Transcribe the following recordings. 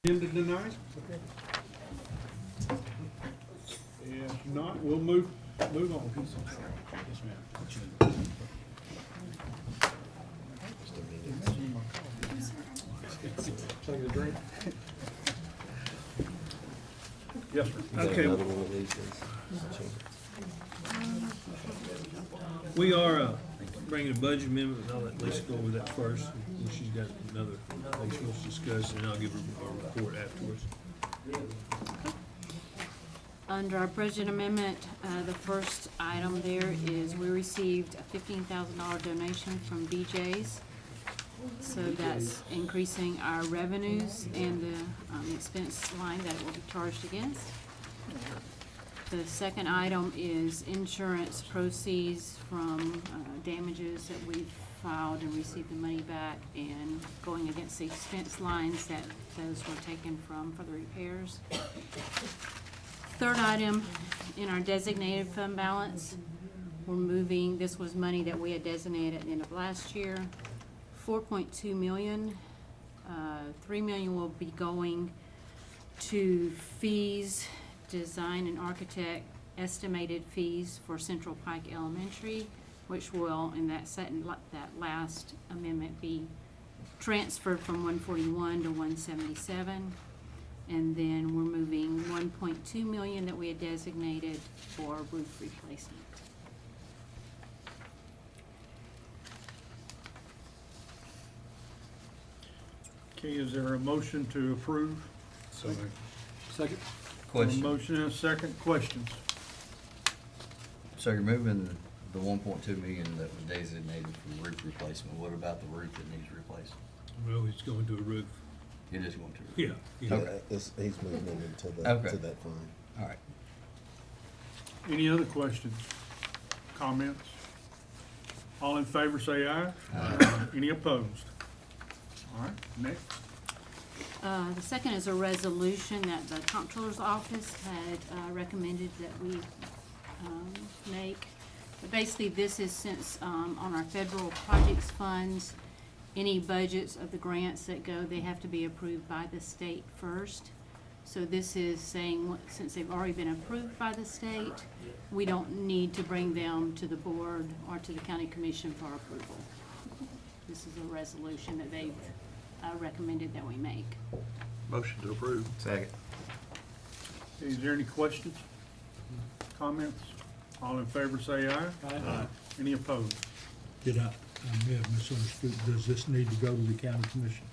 Agenda tonight? If not, we'll move on. Yes, ma'am. Something to drink? Yes, sir. Okay, Another one of these is- we are bringing a budget amendment, and I'll let Lisa go over that first. And she's got another thing she wants to discuss, and I'll give her a report afterwards. Under our budget amendment, the first item there is we received a $15,000 donation from BJ's. So that's increasing our revenues and the expense line that it will be charged against. The second item is insurance proceeds from damages that we've filed and received the money back and going against the expense lines that those were taken from for the repairs. Third item, in our designated fund balance, we're moving, this was money that we had designated at the end of last year, 4.2 million. 3 million will be going to fees, design and architect estimated fees for Central Pike Elementary, which will, in that last amendment, be transferred from 141 to 177. And then we're moving 1.2 million that we had designated for roof replacement. Okay, is there a motion to approve? Second. A Question. motion and a second. Questions? So you're moving the 1.2 million that was designated for roof replacement. What about the roof that needs replaced? Well, it's going to a roof. It is going to. Yeah. Okay. He's moving it into Okay. to that fund. All right. Any other questions? Comments? All in favor say aye. Aye. Any opposed? All right, next. The second is a resolution that the comptroller's office had recommended that we make. But basically, this is since on our federal projects funds, any budgets of the grants that go, they have to be approved by the state first. So this is saying, since they've already been approved by the state, we don't need to bring them to the board or to the county commission for approval. This is a resolution that they've recommended that we make. Motion to approve. Second. Is there any questions? Comments? All in favor say aye. Aye. Any opposed? Did I may have misunderstood, does this need to go to the county commission?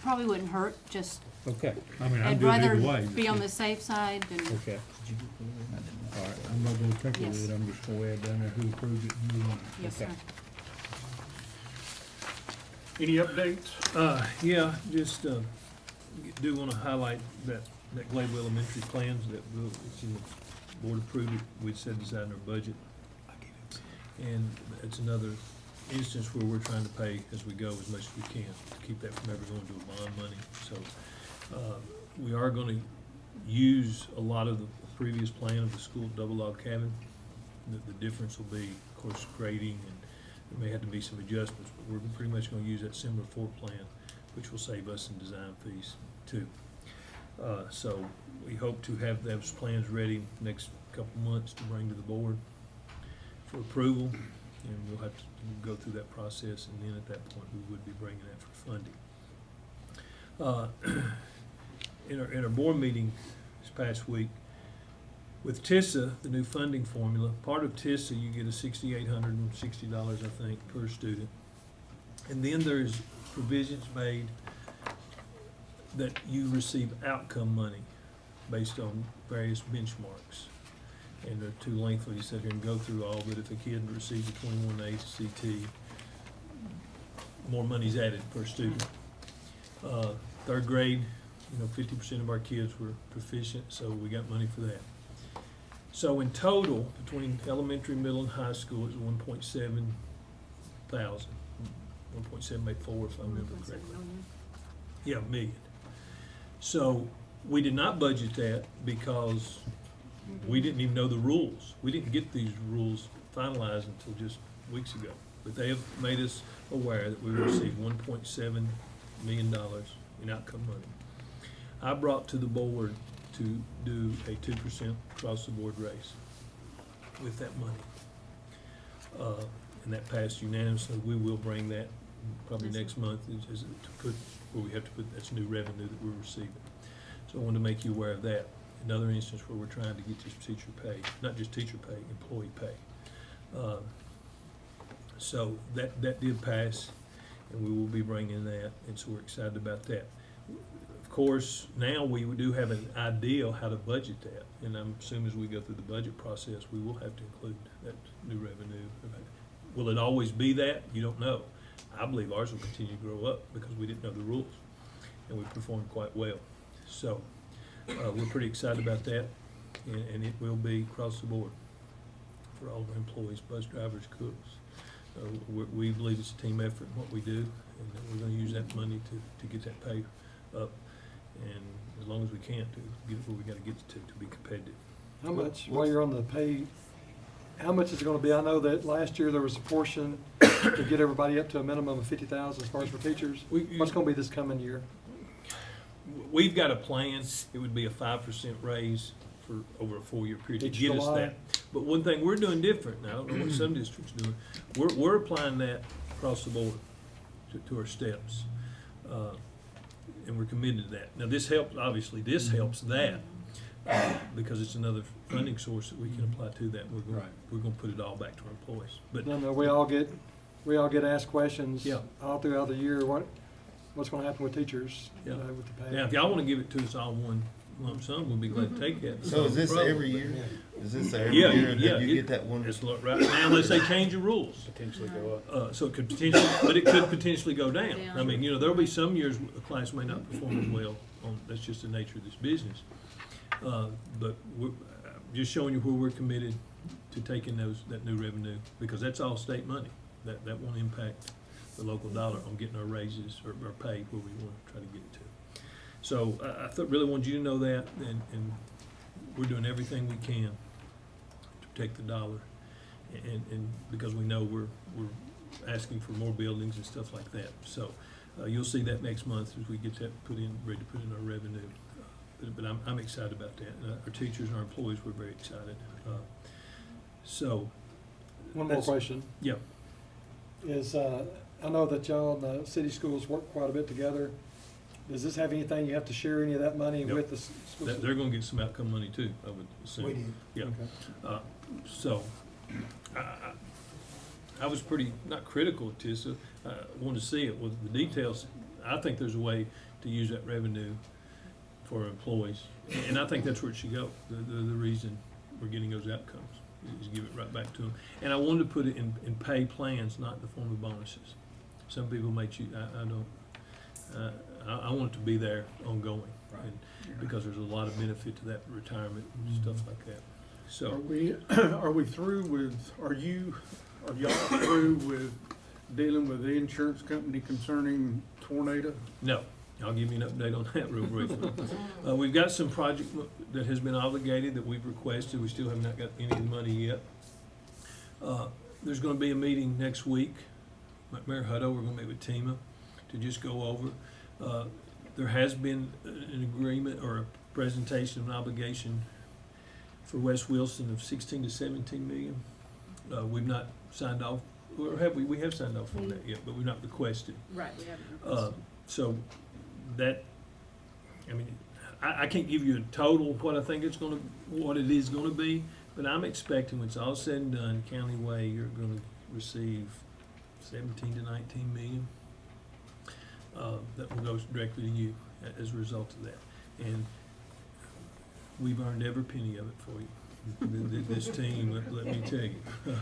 Probably wouldn't hurt, just, Okay, I mean, I'm I'd good rather either way. be on the safe side than, Okay, all right, I'm not gonna tinker Yes. with it, I'm just gonna add down there who approved it and move on. yes, sir. Okay. Any updates? Yeah, just do want to highlight that Glade Elementary plans that it's in the board approved it. We'd set aside in our budget. And it's another instance where we're trying to pay as we go as much as we can to keep that from ever going to a bond money. So we are going to use a lot of the previous plan of the school double log cabin. The difference will be, of course, grading, and there may have to be some adjustments, but we're pretty much going to use that similar floor plan, which will save us in design fees too. So we hope to have those plans ready next couple months to bring to the board for approval, and we'll have to go through that process, and then at that point, we would be bringing that for funding. In our board meeting this past week, with TISA, the new funding formula, part of TISA, you get a $6,860, I think, per student. And then there's provisions made that you receive outcome money based on various benchmarks. And they're too lengthy to sit here and go through all, but if a kid receives a 21 ACT, more money's added per student. Third grade, 50% of our kids were proficient, so we got money for that. So in total, between elementary, middle, and high school, it's 1.7 thousand, 1.784 if I remember 1.7 correctly. million. Yeah, million. So we did not budget that because we didn't even know the rules. We didn't get these rules finalized until just weeks ago. But they have made us aware that we will receive 1.7 million in outcome money. I brought to the board to do a 2% across-the-board raise with that money. And that passed unanimously. We will bring that probably Yes, sir. next month, is to put, where we have to put, that's new revenue that we're receiving. So I wanted to make you aware of that. Another instance where we're trying to get this teacher pay, not just teacher pay, employee pay. So that did pass, and we will be bringing that, and so we're excited about that. Of course, now we do have an idea how to budget that, and I'm assuming as we go through the budget process, we will have to include that new revenue. Will it always be that? You don't know. I believe ours will continue to grow up because we didn't know the rules, and we performed quite well. So, we're pretty excited about that, and it will be across the board for all of our employees, bus drivers, cooks. We believe it's a team effort in what we do, and that we're gonna use that money to get that pay up, and as long as we can to get it where we gotta get it to be competitive. How much, while you're on the pay, how much is it gonna be? I know that last year there was a portion to get everybody up to a minimum of 50,000 as far as for teachers. What's gonna be this coming year? We've got a plan. It would be a 5% raise for over a 4-year period to Each get us July? that. But one thing we're doing different, and I don't know what some districts are doing, we're applying that across the board to our steps. And we're committed to that. Now, this helps, obviously, this helps that, because it's another funding source that we can apply to that. We're gonna put it all back to our employees. But No, we all get asked questions Yeah. all throughout the year. What's gonna happen with teachers, Yeah. with the pay? now, if y'all wanna give it to us all one lump sum, we'll be glad to take that. So is this No problem. every year? Is this every Yeah, year yeah, that you it- get that one? It's right now, unless they change the rules. Potentially go up. So it could potentially, but it could potentially go down. Down. I mean, there'll be some years a class may not perform as well that's just the nature of this business. But we're just showing you where we're committed to taking that new revenue, because that's all state money. That won't impact the local dollar on getting our raises or pay where we want to try to get it to. So I really wanted you to know that, and we're doing everything we can to protect the dollar. And because we know we're asking for more buildings and stuff like that. So you'll see that next month as we get that ready to put in our revenue. But I'm excited about that. Our teachers and our employees, we're very excited. So. One more that's- question Yeah. is, I know that y'all and the city schools work quite a bit together. Does this have anything, you have to share any of that money No. with the schools? They're gonna get some outcome money too, I would assume. Yeah. Okay. So, I was pretty, not critical of TISA, wanted to see it with the details. I think there's a way to use that revenue for our employees, and I think that's where it should go. The reason we're getting those outcomes is give it right back to them. And I wanted to put it in pay plans, not in the form of bonuses. Some people may choose, I don't, I want it to be there ongoing. And because there's a lot of benefit to that retirement and stuff like that. So. Are we through with, are y'all through with dealing with the insurance company concerning tornado? No, I'll give you an update on that real briefly. We've got some project that has been obligated that we've requested. We still have not got any of the money yet. There's gonna be a meeting next week. Mayor Hutto, we're gonna meet with TEMA to just go over. There has been an agreement or a presentation of an obligation for West Wilson of 16 to 17 million. We've not signed off, or have we? We have signed off on that yet, but we've not requested. Right, we haven't. So that, I mean, I can't give you a total what I think what it is gonna be, but I'm expecting when it's all said and done, County Way, you're gonna receive 17 to 19 million. That will go directly to you as a result of that. And we've earned every penny of it for you. This team, let me tell you,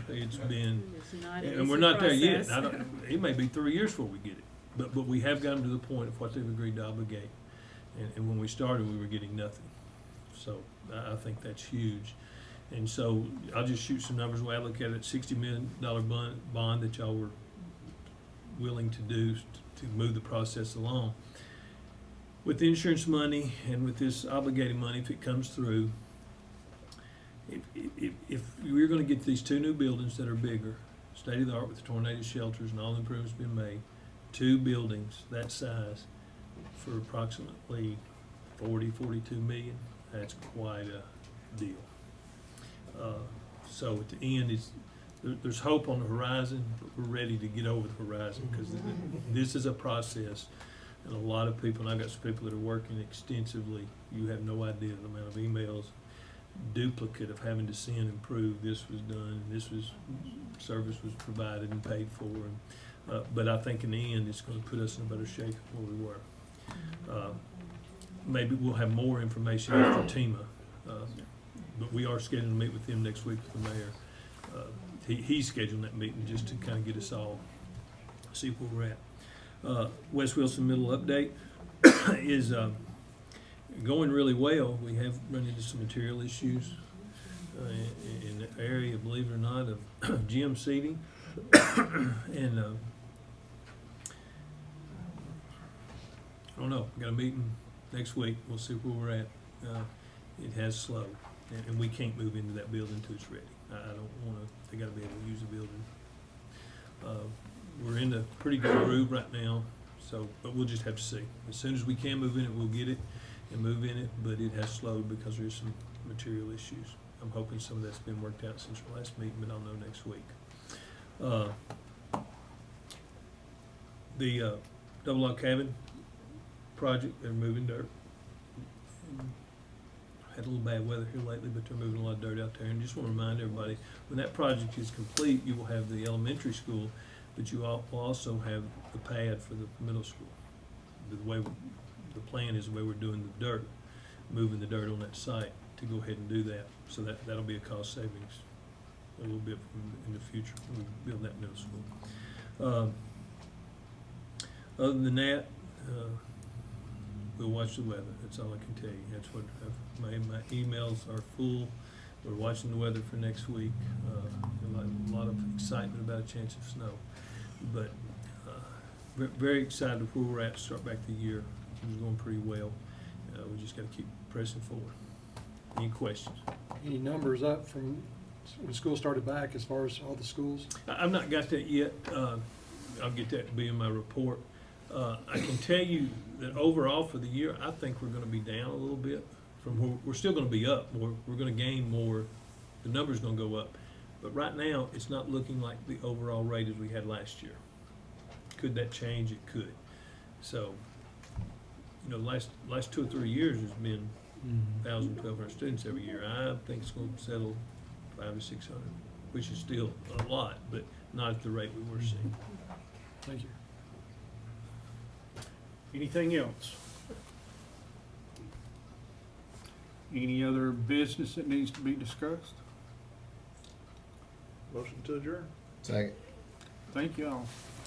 it's been, It's not an and we're easy not there yet. process. It may be 3 years before we get it, but we have gotten to the point of what they've agreed to obligate. And when we started, we were getting nothing. So I think that's huge. And so I'll just shoot some numbers away. I look at it, $60 million bond that y'all were willing to do to move the process along. With the insurance money and with this obligated money, if it comes through, if we're gonna get these 2 new buildings that are bigger, state of the art with the tornado shelters and all the improvements been made, two buildings that size for approximately 42 million, that's quite a deal. So at the end, there's hope on the horizon, but we're ready to get over the horizon, because this is a process. And a lot of people, and I've got some people that are working extensively, you have no idea the amount of emails, duplicate of having to send and prove this was done, service was provided and paid for. And, but I think in the end, it's gonna put us in a better shape than where we were. Maybe we'll have more information after TEMA, but we are scheduled to meet with him next week with the mayor. He's scheduling that meeting just to kind of get us all, see where we're at. West Wilson Middle update is going really well. We have run into some material issues in the area, believe it or not, of gym seating. And I don't know, we got a meeting next week, we'll see where we're at. It has slowed, and we can't move into that building until it's ready. I don't wanna, they gotta be able to use the building. We're in a pretty good groove right now, so, but we'll just have to see. As soon as we can move in it, we'll get it and move in it, but it has slowed because there's some material issues. I'm hoping some of that's been worked out since our last meeting, but I'll know next week. The double log cabin project, they're moving dirt. Had a little bad weather here lately, but they're moving a lot of dirt out there. And just want to remind everybody, when that project is complete, you will have the elementary school, but you will also have the pad for the middle school. The way, the plan is the way we're doing the dirt, moving the dirt on that site to go ahead and do that. So that'll be a cost savings a little bit in the future when we build that middle school. Other than that, we'll watch the weather. That's all I can tell you. That's what my emails are full. We're watching the weather for next week. A lot of excitement about a chance of snow, but very excited where we're at to start back the year. It's going pretty well. We just got to keep pressing forward. Any questions? Any numbers up from when school started back as far as all the schools? I've not got that yet. I'll get that to be in my report. I can tell you that overall for the year, I think we're going to be down a little bit from where we're still going to be up. We're going to gain more. The number's going to go up. But right now, it's not looking like the overall rate as we had last year. Could that change? It could. So, you know, last 2 or 3 years has been 1,000, 1,200 students every year. I think it's going to settle 500 to 600, which is still a lot, but not at the rate we were seeing. Thank you. Anything else? Any other business that needs to be discussed? Motion to adjourn. Second. Thank y'all.